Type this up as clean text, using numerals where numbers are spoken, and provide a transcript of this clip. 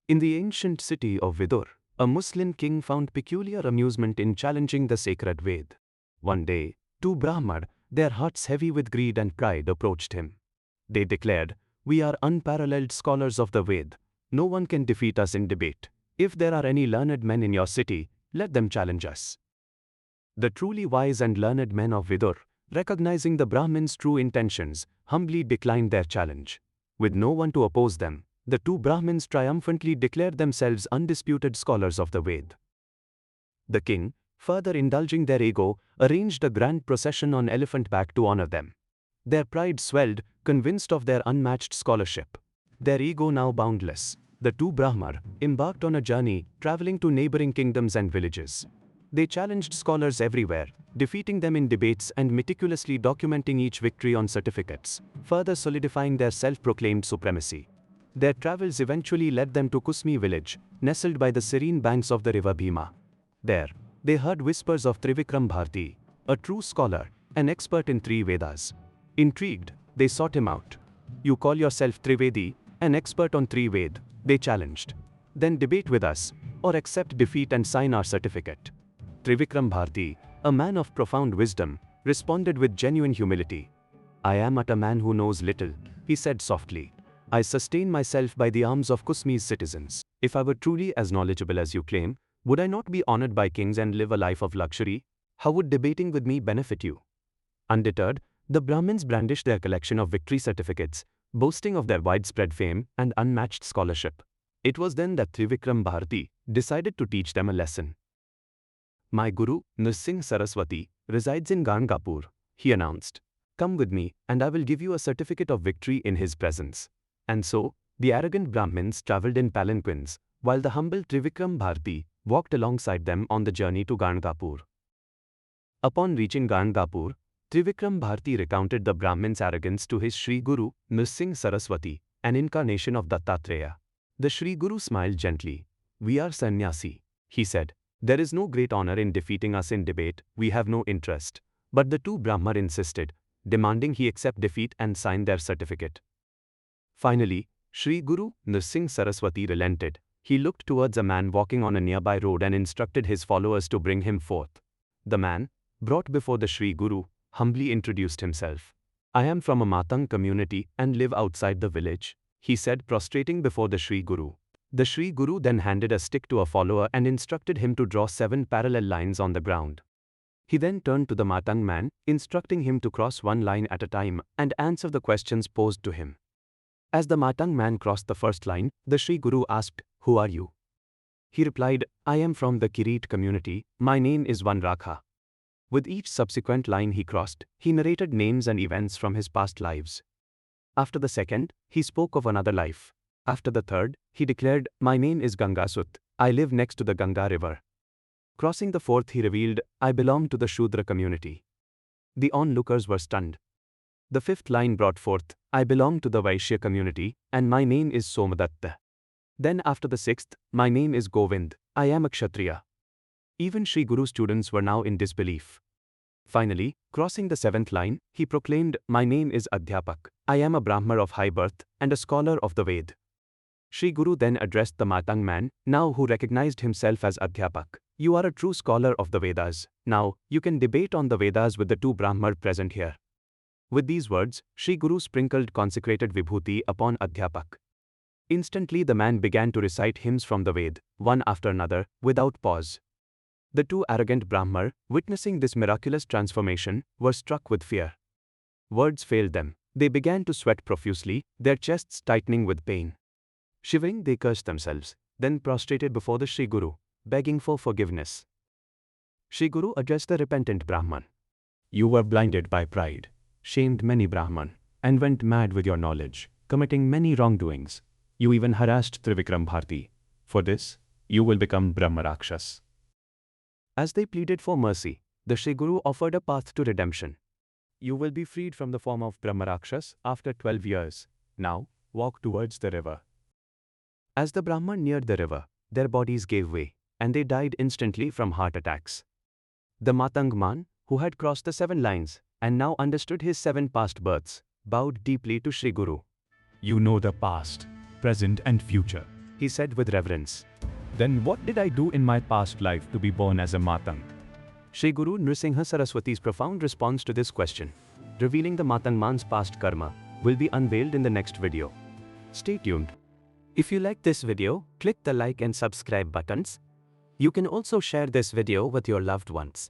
In the ancient city of Vidur, a Muslim king found peculiar amusement in challenging the sacred Ved. One day, two Brahmins, their hearts heavy with greed and pride, approached him. They declared, "We are unparalleled scholars of the Ved. No one can defeat us in debate. If there are any learned men in your city, let them challenge us." The truly wise and learned men of Vidur, recognizing the Brahmins' true intentions, humbly declined their challenge. With no one to oppose them, the two Brahmins triumphantly declared themselves undisputed scholars of the Ved. The king, further indulging their ego, arranged a grand procession on elephant back to honor them. Their pride swelled, convinced of their unmatched scholarship. Their ego now boundless, the two Brahmins embarked on a journey, traveling to neighboring kingdoms and villages. They challenged scholars everywhere, defeating them in debates and meticulously documenting each victory on certificates, further solidifying their self-proclaimed supremacy. Their travels eventually led them to Kusmi village, nestled by the serene banks of the river Bhima. There, they heard whispers of Trivikram Bharati, a true scholar, an expert in three Vedas. Intrigued, they sought him out. "You call yourself Trivedi, an expert on three Ved," they challenged. "Then debate with us, or accept defeat and sign our certificate." Trivikram Bharati, a man of profound wisdom, responded with genuine humility. "I am but a man who knows little," he said softly. "I sustain myself by the alms of Kusmi's citizens. If I were truly as knowledgeable as you claim, would I not be honored by kings and live a life of luxury? How would debating with me benefit you?" Undeterred, the Brahmins brandished their collection of victory certificates, boasting of their widespread fame and unmatched scholarship. It was then that Trivikram Bharati decided to teach them a lesson. "My guru, Narasimha Saraswati, resides in Gangapur," he announced. "Come with me, and I will give you a certificate of victory in his presence." And so, the arrogant Brahmins travelled in palanquins, while the humble Trivikram Bharati walked alongside them on the journey to Gangapur. Upon reaching Gangapur, Trivikram Bharati recounted the Brahmins' arrogance to his Shri Guru, Narasimha Saraswati, an incarnation of Dattatreya. The Shri Guru smiled gently. "We are sannyasi," he said. "There is no great honor in defeating us in debate, we have no interest." But the two Brahmins insisted, demanding he accept defeat and sign their certificate. Finally, Shri Guru Narasimha Saraswati relented. He looked towards a man walking on a nearby road and instructed his followers to bring him forth. The man, brought before the Shri Guru, humbly introduced himself. "I am from a Matang community and live outside the village," he said, prostrating before the Shri Guru. The Shri Guru then handed a stick to a follower and instructed him to draw 7 parallel lines on the ground. He then turned to the Matang man, instructing him to cross one line at a time and answer the questions posed to him. As the Matang man crossed the first line, the Shri Guru asked, "Who are you?" He replied, "I am from the Kirit community, my name is Vanrakha." With each subsequent line he crossed, he narrated names and events from his past lives. After the second, he spoke of another life. After the third, he declared, "My name is Gangasut, I live next to the Ganga river." Crossing the fourth, he revealed, "I belong to the Shudra community." The onlookers were stunned. The fifth line brought forth, "I belong to the Vaishya community, and my name is Somadatta." Then after the sixth, "My name is Govind, I am a Kshatriya." Even Shri Guru's students were now in disbelief. Finally, crossing the seventh line, he proclaimed, "My name is Adhyapak, I am a Brahmana of high birth, and a scholar of the Ved." Shri Guru then addressed the Matang man, now who recognized himself as Adhyapak. "You are a true scholar of the Vedas. Now, you can debate on the Vedas with the two Brahmins present here." With these words, Shri Guru sprinkled consecrated vibhuti upon Adhyapak. Instantly the man began to recite hymns from the Ved, one after another, without pause. The two arrogant Brahmins, witnessing this miraculous transformation, were struck with fear. Words failed them. They began to sweat profusely, their chests tightening with pain. Shivering, they cursed themselves, then prostrated before the Shri Guru, begging for forgiveness. Shri Guru addressed the repentant Brahman. "You were blinded by pride, shamed many Brahman, and went mad with your knowledge, committing many wrongdoings. You even harassed Trivikram Bharati. For this, you will become Brahmarakshas." As they pleaded for mercy, the Shri Guru offered a path to redemption. "You will be freed from the form of Brahmarakshas after 12 years. Now, walk towards the river." As the Brahman neared the river, their bodies gave way, and they died instantly from heart attacks. The Matang man, who had crossed the 7 lines, and now understood his 7 past births, bowed deeply to Shri Guru. "You know the past, present and future. he said with reverence. Then what did I do in my past life to be born as a Matang? Shri Guru Narasimha Saraswati's profound response to this question, revealing the Matang man's past karma, will be unveiled in the next video. Stay tuned. If you like this video, click the like and subscribe buttons. You can also share this video with your loved ones.